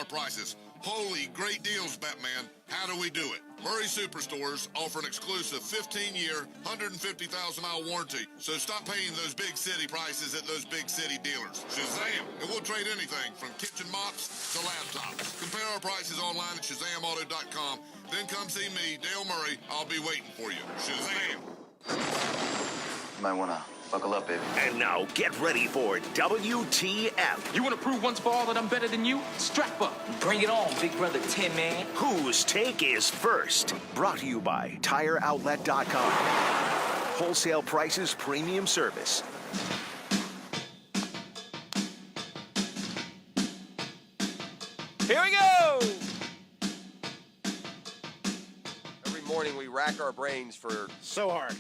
Prices. Holy great deals, Batman. How do we do it? Murray Superstores offer an exclusive 15-year, 150,000-mile warranty. So stop paying those big city prices at those big city dealers. Shazam! And we'll trade anything from kitchen mops to laptops. Compare our prices online at ShazamAuto.com. Then come see me, Dale Murray. I'll be waiting for you. Shazam! You might want to buckle up, baby. And now get ready for WTF. You want to prove once for all that I'm better than you? Strap up. Bring it on, Big Brother Tin Man. Whose take is first? Brought to you by TireOutlet.com. Wholesale prices, premium service. Here we go! Every morning we rack our brains for so hard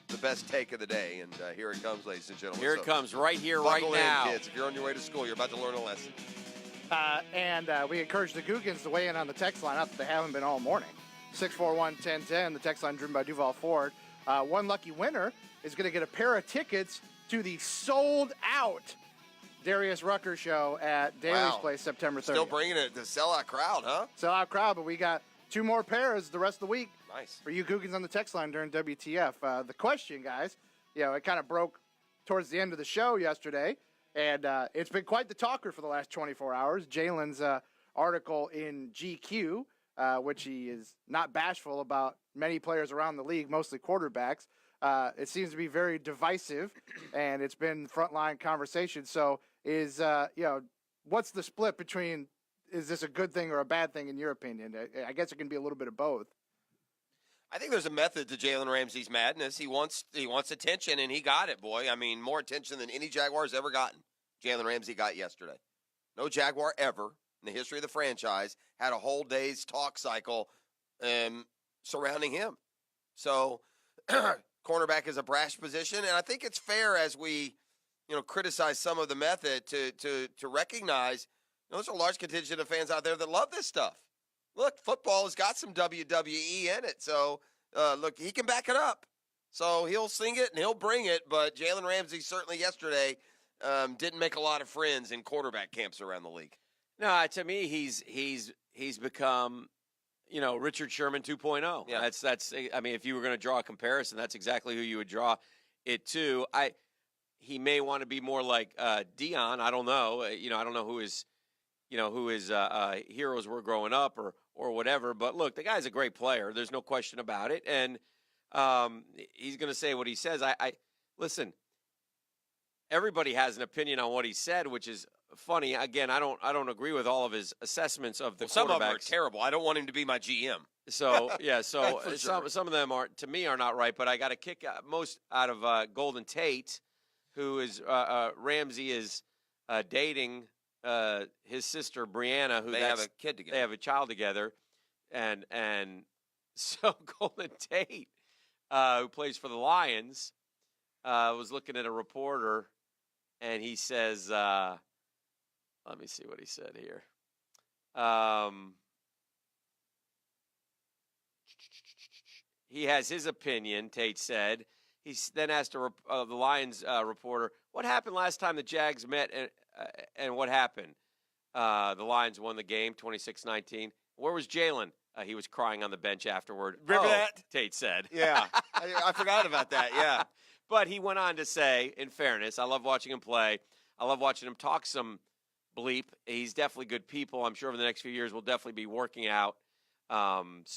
the best take of the day, and here it comes, ladies and gentlemen. Here it comes, right here, right buckle now. in, kids. If you're on your way to school, you're about to learn a lesson. And we encourage the Googans to weigh in on the text line. Not that they haven't been all morning. 641-1010, the text line driven by Duval Ford. One lucky winner is going to get a pair of tickets to the sold-out Darius Rucker show at Daly's Place September 30th. Still bringing it, the sellout crowd, huh? Sellout crowd, but we got 2 more pairs the rest of the week. Nice. For you Googans on the text line during WTF. The question, guys, it kind of broke towards the end of the show yesterday, and it's been quite the talker for the last 24 hours. Jalen's article in GQ, which he is not bashful about many players around the league, mostly quarterbacks. It seems to be very divisive, and it's been frontline conversation. So what's the split between, is this a good thing or a bad thing in your opinion? I guess it can be a little bit of both. I think there's a method to Jalen Ramsey's madness. He wants attention, and he got it, boy. I mean, more attention than any Jaguar's ever gotten. Jalen Ramsey got yesterday. No Jaguar ever in the history of the franchise had a whole day's talk cycle surrounding him. So cornerback is a brash position, and I think it's fair as we criticize some of the method to recognize there's a large contingent of fans out there that love this stuff. Look, football has got some WWE in it. So, look, he can back it up. So he'll sing it and he'll bring it. But Jalen Ramsey certainly yesterday didn't make a lot of friends in quarterback camps around the league. No, to me, he's become, Richard Sherman 2.0. Yeah. That's. I mean, if you were going to draw a comparison, that's exactly who you would draw it to. He may want to be more like Dion. I don't know. I don't know who his heroes were growing up or whatever. But look, the guy's a great player. There's no question about it. And he's going to say what he says. I listen. Everybody has an opinion on what he said, which is funny. Again, I don't agree with all of his assessments of the quarterbacks. Some of them are terrible. I don't want him to be my GM. So yeah, so sure. some of them are not right. But I got a kick most out of Golden Tate, who is Ramsey is dating his sister Brianna, who they have a kid together. They have a child together, and so Golden Tate, who plays for the Lions, was looking at a reporter, and he says, "Let me see what he said here." He has his opinion. Tate said. He then asked the Lions reporter, "What happened last time the Jags met, and what happened?" The Lions won the game, 26-19. Where was Jalen? He was crying on the bench afterward. Remember that? Tate said. Yeah, I forgot about that, yeah. But he went on to say, in fairness, I love watching him play. I love watching him talk some bleep. He's definitely good people. I'm sure over the next few years we'll definitely be working out. And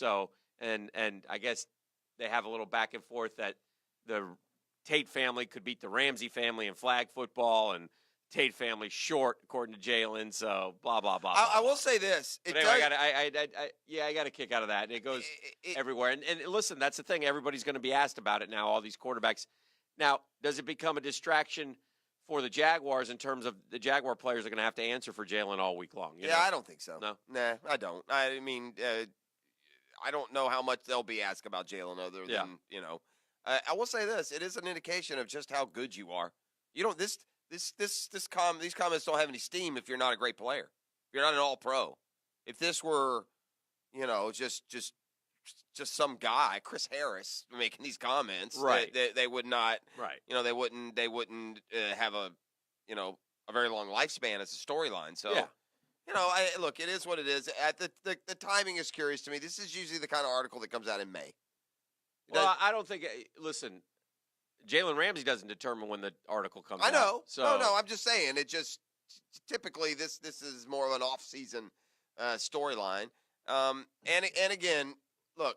I guess they have a little back and forth that the Tate family could beat the Ramsey family in flag football, and Tate family short, according to Jalen. So blah blah blah. I will say this. I got a kick out of that. And it goes everywhere. And listen, that's the thing. Everybody's going to be asked about it now. All these quarterbacks. Now, does it become a distraction for the Jaguars in terms of the Jaguar players are going to have to answer for Jalen all week long? You know? I don't think so. No, nah, I don't. I mean, I don't know how much they'll be asked about Jalen other than I will say this: it is an indication of just how good you are. You don't these comments don't have any steam if you're not a great player. If you're not an all-pro. If this were, just some guy, Chris Harris, making these comments, right? They would not, right? They wouldn't have a very long lifespan as a storyline. So, Look, it is what it is. The timing is curious to me. This is usually the kind of article that comes out in May. Well, I don't think. Listen, Jalen Ramsey doesn't determine when the article comes out. I know. So No, I'm just saying. It just typically this is more of an off-season storyline. And again, look,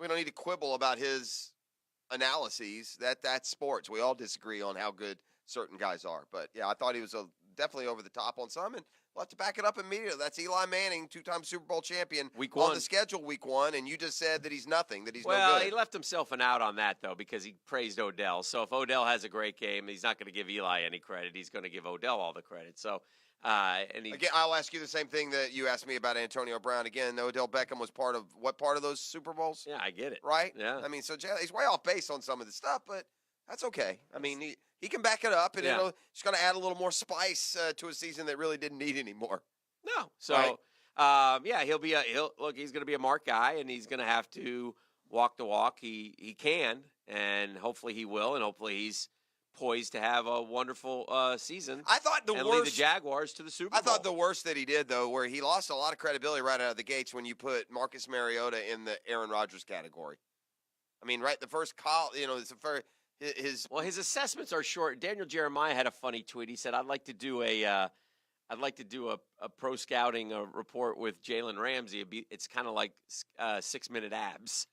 we don't need to quibble about his analyses. That's sports. We all disagree on how good certain guys are. But yeah, I thought he was definitely over the top on some, and we'll have to back it up immediately. That's Eli Manning, 2-time Super Bowl champion, Week on 1. the schedule week 1, and you just said that he's nothing, that he's no well, good. he left himself an out on that though because he praised Odell. So if Odell has a great game, he's not going to give Eli any credit. He's going to give Odell all the credit. So Again, I'll ask you the same thing that you asked me about Antonio Brown. Again, Odell Beckham was part of those Super Bowls? Yeah, I get it. Right? Yeah. I mean, so he's way off base on some of the stuff, but that's okay. I mean, he can back it up, and it's going to add a little more spice to a season that really didn't need anymore. No. So, he's going to be a mark guy, and he's going to have to walk the walk. He can, and hopefully he will, and hopefully he's poised to have a wonderful season. I thought lead the Jaguars to the Super Bowl. I thought the worst that he did, though, where he lost a lot of credibility right out of the gates when you put Marcus Mariota in the Aaron Rodgers category. I mean, right, the first call, it's the first. His assessments are short. Daniel Jeremiah had a funny tweet. He said, "I'd like to do a pro scouting report with Jalen Ramsey. It's kind of like 6-minute abs,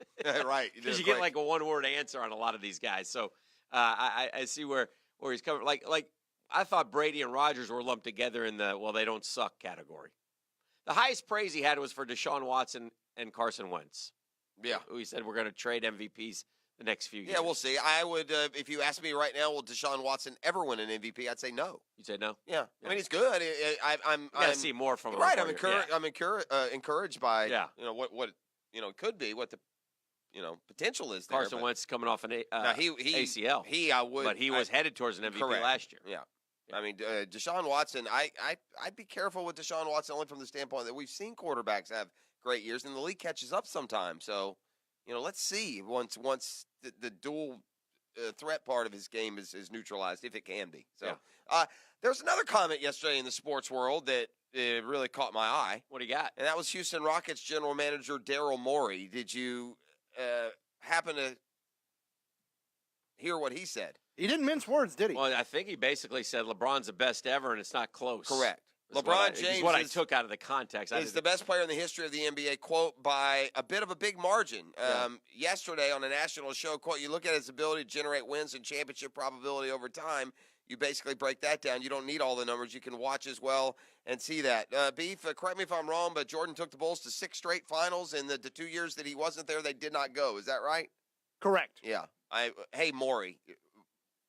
right? Because you get like a 1-word answer on a lot of these guys. So I see where he's coming. Like I thought Brady and Rodgers were lumped together in the they don't suck category. The highest praise he had was for Deshaun Watson and Carson Wentz. Yeah, who said we're going to trade MVPs the next few years. Yeah, we'll see. I would, if you ask me right now, will Deshaun Watson ever win an MVP? I'd say no. You'd say no? Yeah. I mean, he's good. I'm see more from him. Right. I'm encouraged by what it could be, what the potential is there. Carson Wentz coming off an ACL. But he was headed towards an MVP last year. Yeah. I mean, Deshaun Watson, I'd be careful with Deshaun Watson only from the standpoint that we've seen quarterbacks have great years, and the league catches up sometimes. So, let's see once the dual threat part of his game is neutralized, if it can be. So, there's another comment yesterday in the sports world that really caught my eye. What do you got? And that was Houston Rockets general manager Daryl Morey. Did you happen to hear what he said? He didn't mince words, did he? Well, I think he basically said LeBron's the best ever, and it's not close. Correct. LeBron James is what I took out of the context. He's the best player in the history of the NBA, quote, by a bit of a big margin. Yesterday on a national show, quote, you look at his ability to generate wins and championship probability over time, you basically break that down. You don't need all the numbers. You can watch as well and see that. Beef, correct me if I'm wrong, but Jordan took the Bulls to 6 straight finals, and the 2 years that he wasn't there, they did not go. Is that right? Correct. Yeah. Hey, Morey.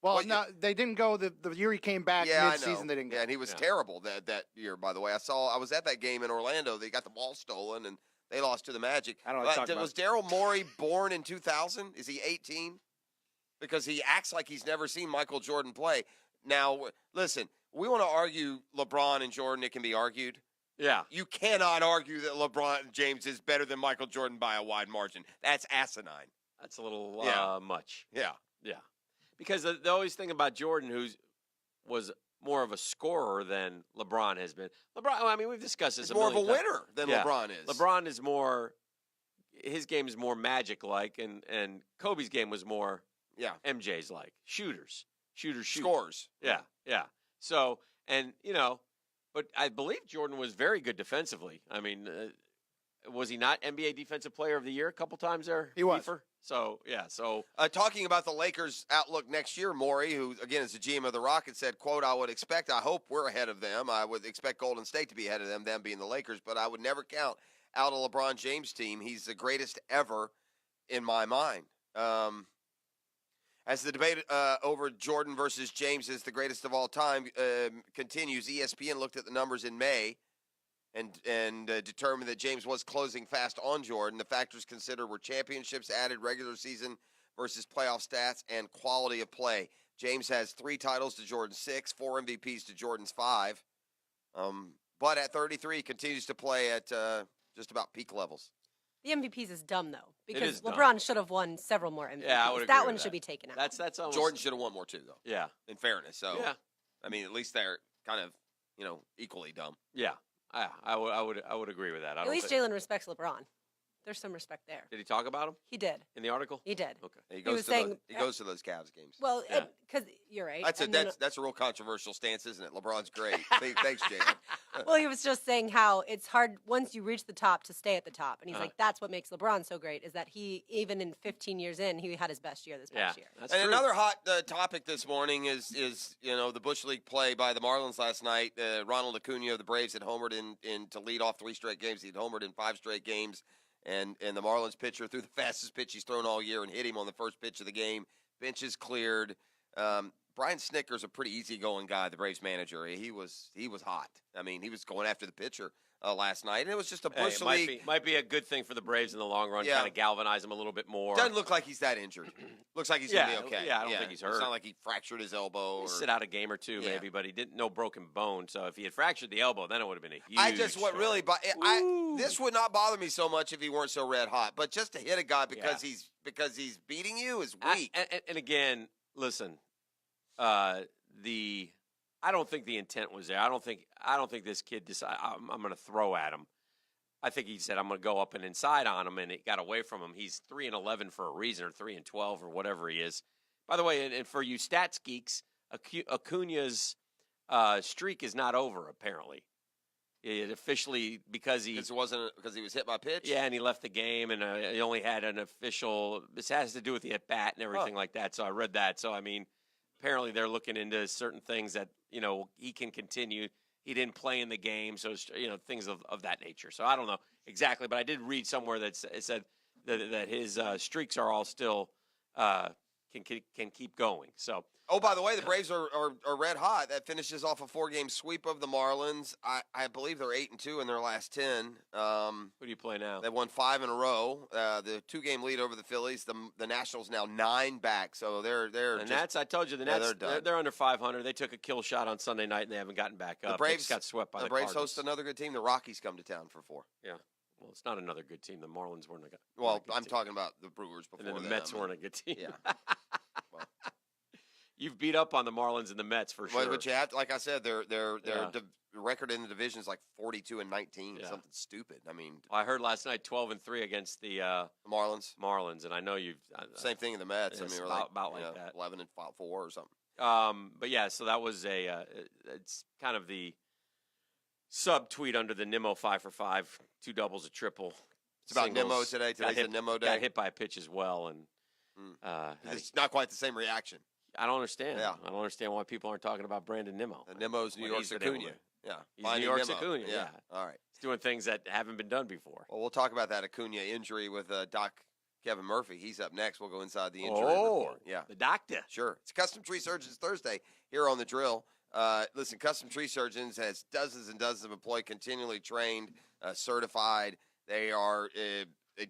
Well, no, they didn't go the year he came back mid-season. They didn't go. Yeah, and he was terrible that year, by the way. I was at that game in Orlando. They got the ball stolen, and they lost to the Magic. I don't know. Was Daryl Morey born in 2000? Is he 18? Because he acts like he's never seen Michael Jordan play. Now, listen, we want to argue LeBron and Jordan. It can be argued. Yeah. You cannot argue that LeBron James is better than Michael Jordan by a wide margin. That's asinine. That's a little much. Yeah. Yeah. Because the always thing about Jordan, who was more of a scorer than LeBron has been. We've discussed this. He's more of a winner than LeBron is. LeBron is more. His game is more magic-like, and Kobe's game was more MJ's like shooters, scores. Yeah. So but I believe Jordan was very good defensively. I mean, was he not NBA Defensive Player of the Year a couple times there? He was. So, yeah. So, talking about the Lakers' outlook next year, Morey, who, again, is the GM of the Rockets, said, quote, I hope we're ahead of them. I would expect Golden State to be ahead of them being the Lakers, but I would never count out a LeBron James team. He's the greatest ever in my mind. As the debate over Jordan versus James is the greatest of all time continues, ESPN looked at the numbers in May and determined that James was closing fast on Jordan. The factors considered were championships added, regular season versus playoff stats, and quality of play. James has 3 titles to Jordan's 6, 4 MVPs to Jordan's 5. But at 33, he continues to play at just about peak levels. The MVPs is dumb, though, because dumb. LeBron should have won several more MVPs. Yeah, I would agree that with one that. should be taken out. That's almost, Jordan should have won more, too, though. Yeah. In fairness. So, yeah. I mean, at least they're kind of, equally dumb. Yeah. I would agree with that. At least Jalen respects LeBron. There's some respect there. Did he talk about him He did. in the article? He did. Okay. He was goes saying- he goes to those Cavs games. Well, Yeah. because you're right. That's a And then- that's a real controversial stance, isn't it? LeBron's great. Thanks, Jalen. well, he was just saying how it's hard once you reach the top to stay at the top, and he's like, that's what makes LeBron so great is that he even in 15 years in, he had his best year this past year. That's And true. another hot topic this morning is the Bush League play by the Marlins last night. Ronald Acuna of the Braves had homered in to lead off 3 straight games. He'd homered in 5 straight games. And the Marlins pitcher threw the fastest pitch he's thrown all year and hit him on the first pitch of the game. Benches cleared. Brian Snitker's a pretty easygoing guy, the Braves manager. He was hot. I mean, he was going after the pitcher last night, and it was just a Bush League. Might be a good thing for the Braves in the long run. Yeah. Kind of galvanize them a little bit more. Doesn't look like he's that injured. Looks like he's gonna be okay. Yeah, I don't think he's hurt. It's not like he fractured his elbow. He'll Or, sit out a game or two, Yeah. maybe, but he didn't no broken bone. So if he had fractured the elbow, then it would have been a huge. what story. really this would not bother me so much if he weren't so red hot. But just to hit a guy because he's beating you is weak. And again, listen, I don't think the intent was there. I don't think this kid decided I'm going to throw at him. I think he said I'm going to go up and inside on him, and it got away from him. He's 3-11 for a reason, or 3-12, or whatever he is. By the way, and for you stats geeks, Acuna's streak is not over. Apparently, it officially because he because he was hit by pitch. Yeah, and he left the game, and he only had an official. This has to do with the at bat and everything like that. So I read that. So I mean, apparently they're looking into certain things that he can continue. He didn't play in the game, so things of that nature. So I don't know exactly, but I did read somewhere that it said that his streaks are all still can keep going. So. Oh, by the way, the Braves are red hot. That finishes off a 4-game sweep of the Marlins. I believe they're 8-2 in their last 10. Who do you play now? They won 5 in a row. The 2-game lead over the Phillies. The Nationals now 9 back. So they're. And Nats, I told you, the Nats they're under 500. They took a kill shot on Sunday night and they haven't gotten back up. The Braves got swept by the Braves Cardinals. host another good team. The Rockies come to town for 4. Yeah. Well, it's not another good team. The Marlins weren't a good. Well, I'm talking about the Brewers before. And then the Mets weren't a good team. Yeah. Well. You've beat up on the Marlins and the Mets for sure. But you have to, like I said, their record in the division is like 42-19, something stupid. I mean, I heard last night 12-3 against the Marlins. Marlins, and I know you've same thing in the Mets. I mean, we're about like that, 11-4 or something. But yeah, so that was it's kind of the sub tweet under the Nimmo 5 for 5, 2 doubles, a triple. It's about singles. Nimmo today. Today's a Nimmo day. Got hit by a pitch as well, and it's not quite the same reaction. I don't understand. Yeah. I don't understand why people aren't talking about Brandon Nimmo. Nimmo's New York's Acuna. Yeah, he's New York's Acuna. Yeah. All right. He's doing things that haven't been done before. Well, we'll talk about that Acuna injury with Doc Kevin Murphy. He's up next. We'll go inside the injury report. Yeah, the doctor. Sure. It's Custom Tree Surgeons Thursday here on The Drill. Listen, Custom Tree Surgeons has dozens and dozens of employees continually trained, certified. They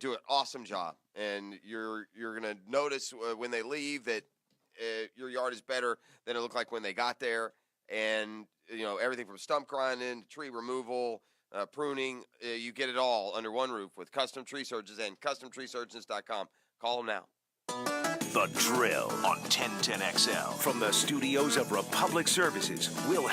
do an awesome job, and you're going to notice when they leave that your yard is better than it looked like when they got there. And everything from stump grinding, tree removal, pruning, you get it all under one roof with Custom Tree Surgeons and CustomTreeSurgeons.com. Call them now. The Drill on 1010XL from the studios of Republic Services. We'll